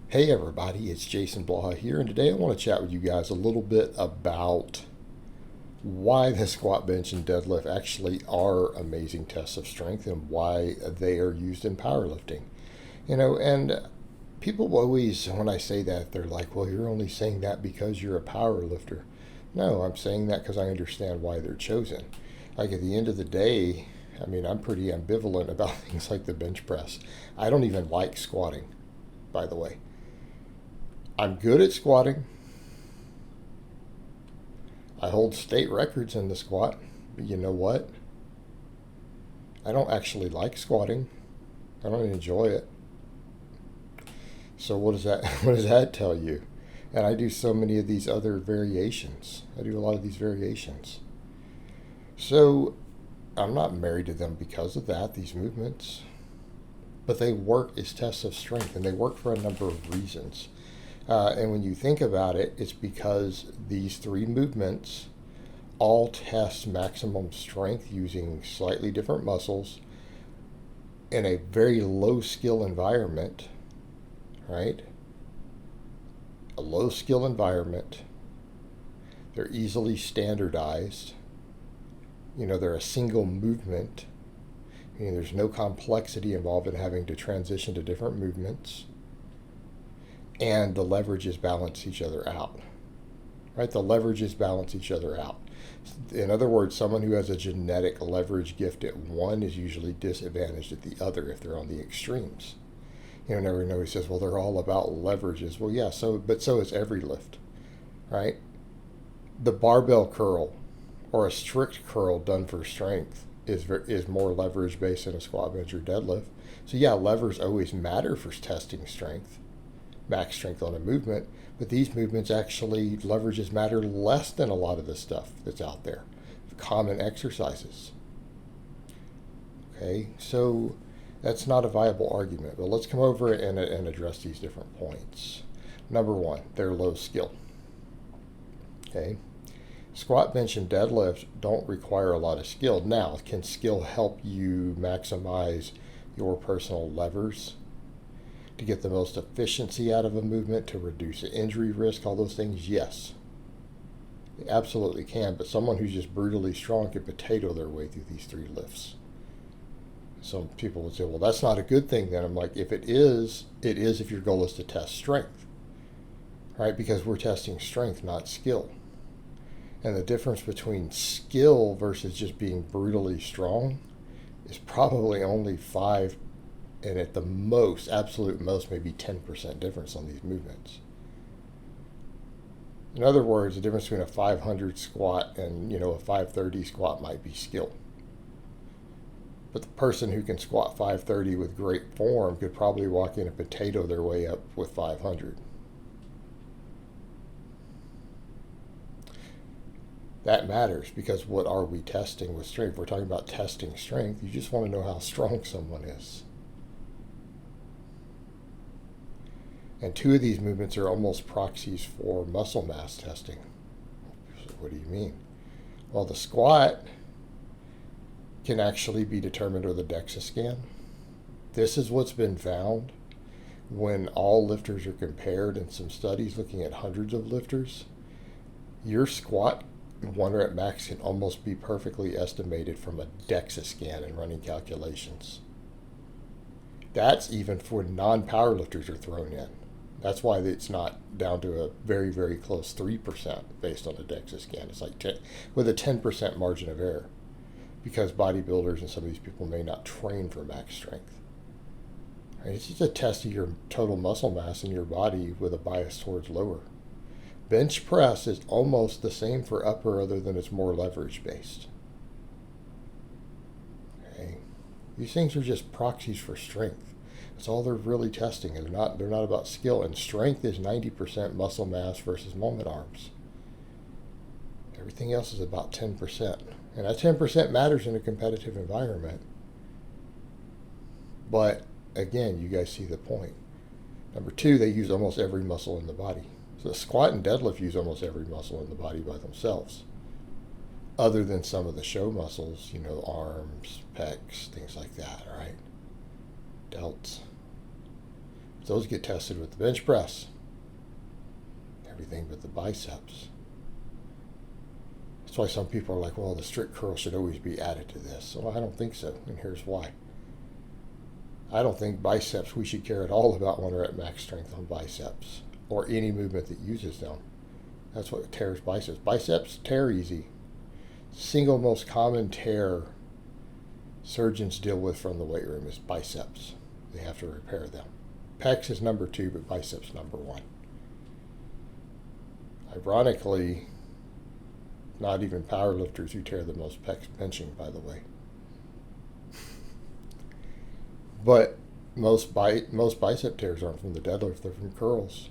Hey everybody, it's Jason Blaha here, and today I want to chat with you guys a little bit about why the squat, bench, and deadlift actually are amazing tests of strength and why they are used in powerlifting. And people always, when I say that, they're like, well, you're only saying that because you're a powerlifter. No, I'm saying that because I understand why they're chosen. Like at the end of the day, I'm pretty ambivalent about things like the bench press. I don't even like squatting, by the way. I'm good at squatting. I hold state records in the squat. But you know what? I don't actually like squatting. I don't enjoy it. So what does that what does that tell you? And I do so many of these other variations. I do a lot of these variations. So I'm not married to them because of that, these movements. But they work as tests of strength, and they work for a number of reasons. And when you think about it, it's because these three movements all test maximum strength using slightly different muscles in a very low skill environment, right? A low skill environment. They're easily standardized. They're a single movement. There's no complexity involved in having to transition to different movements. And the leverages balance each other out, right? The leverages balance each other out. In other words, someone who has a genetic leverage gift at one is usually disadvantaged at the other if they're on the extremes. Everybody says, well, they're all about leverages. Well, yeah, but so is every lift, right? The barbell curl or a strict curl done for strength is more leverage based than a squat, bench, or deadlift. So yeah, levers always matter for testing strength, max strength on a movement, but these movements actually leverages matter less than a lot of the stuff that's out there, common exercises. Okay, so that's not a viable argument, but let's come over and address these different points. Number one, they're low skill. Okay, squat, bench, and deadlift don't require a lot of skill. Now, can skill help you maximize your personal levers to get the most efficiency out of a movement, to reduce the injury risk, all those things? Yes, they absolutely can. But someone who's just brutally strong can potato their way through these three lifts. Some people would say, well, that's not a good thing then. I'm like, if it is if your goal is to test strength, right? Because we're testing strength, not skill. And the difference between skill versus just being brutally strong is probably only 5, and at the most, absolute most, maybe 10% difference on these movements. In other words, the difference between a 500 squat and a 530 squat might be skill. But the person who can squat 530 with great form could probably walk in and potato their way up with 500. That matters because what are we testing with strength? If we're talking about testing strength, you just want to know how strong someone is. And two of these movements are almost proxies for muscle mass testing. So what do you mean? Well, the squat can actually be determined with a DEXA scan. This is what's been found when all lifters are compared in some studies looking at hundreds of lifters. Your squat one rep max can almost be perfectly estimated from a DEXA scan and running calculations. That's even for non-powerlifters are thrown in. That's why it's not down to a very, very close 3% based on the DEXA scan. It's like 10, with a 10% margin of error, because bodybuilders and some of these people may not train for max strength. Right? It's just a test of your total muscle mass in your body with a bias towards lower. Bench press is almost the same for upper, other than it's more leverage based. Okay. These things are just proxies for strength. That's all they're really testing, and they're not about skill. And strength is 90% muscle mass versus moment arms. Everything else is about 10%. And that 10% matters in a competitive environment. But again, you guys see the point. Number two, they use almost every muscle in the body. So the squat and deadlift use almost every muscle in the body by themselves, other than some of the show muscles, arms, pecs, things like that, right? Delts. Those get tested with the bench press. Everything but the biceps. That's why some people are like, well, the strict curl should always be added to this. Well, I don't think so, and here's why. I don't think biceps we should care at all about when we're at max strength on biceps or any movement that uses them. That's what tears biceps. Biceps tear easy. Single most common tear surgeons deal with from the weight room is biceps. They have to repair them. Pecs is number 2, but biceps number 1. Ironically, not even powerlifters who tear the most pecs benching, by the way. But most bicep tears aren't from the deadlift, they're from curls.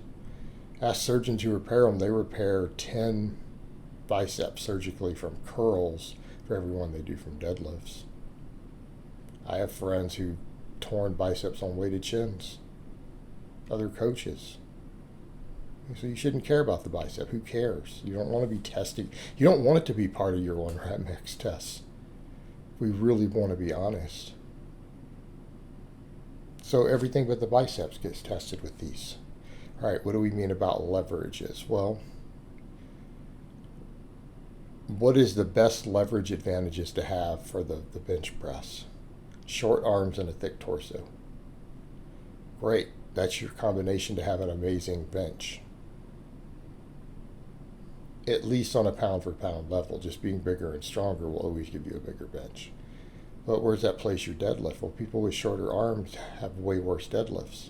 Ask surgeons who repair them, they repair 10 biceps surgically from curls for every one they do from deadlifts. I have friends who torn biceps on weighted chins, other coaches. So you shouldn't care about the bicep. Who cares? You don't want to be testing. You don't want it to be part of your 1 rep max tests. We really want to be honest. So everything but the biceps gets tested with these. All right, what do we mean about leverages? Well, what is the best leverage advantages to have for the bench press? Short arms and a thick torso. Great. That's your combination to have an amazing bench. At least on a pound for pound level, just being bigger and stronger will always give you a bigger bench. But where does that place your deadlift? Well, people with shorter arms have way worse deadlifts.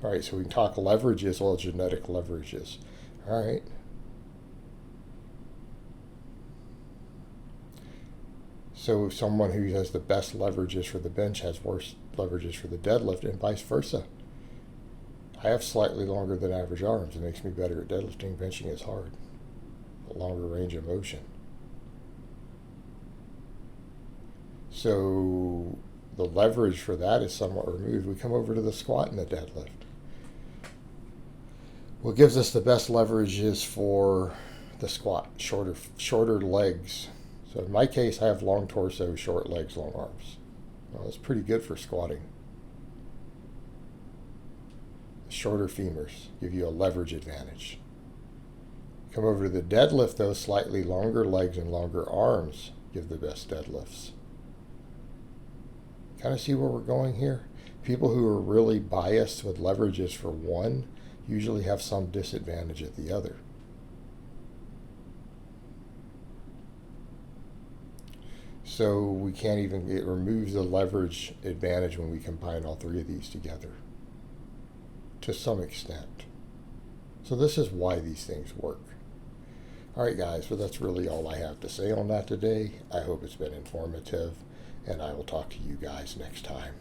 All right, so we can talk leverages, well, genetic leverages. All right. So someone who has the best leverages for the bench has worse leverages for the deadlift, and vice versa. I have slightly longer than average arms. It makes me better at deadlifting. Benching is hard. A longer range of motion. So the leverage for that is somewhat removed. We come over to the squat and the deadlift. What gives us the best leverage is for the squat, shorter legs. So in my case, I have long torso, short legs, long arms. Well, that's pretty good for squatting. Shorter femurs give you a leverage advantage. Come over to the deadlift, though, slightly longer legs and longer arms give the best deadlifts. Kind of see where we're going here? People who are really biased with leverages for one usually have some disadvantage at the other. So we can't even, it removes the leverage advantage when we combine all 3 of these together to some extent. So this is why these things work. All right, guys, well, that's really all I have to say on that today. I hope it's been informative, and I will talk to you guys next time.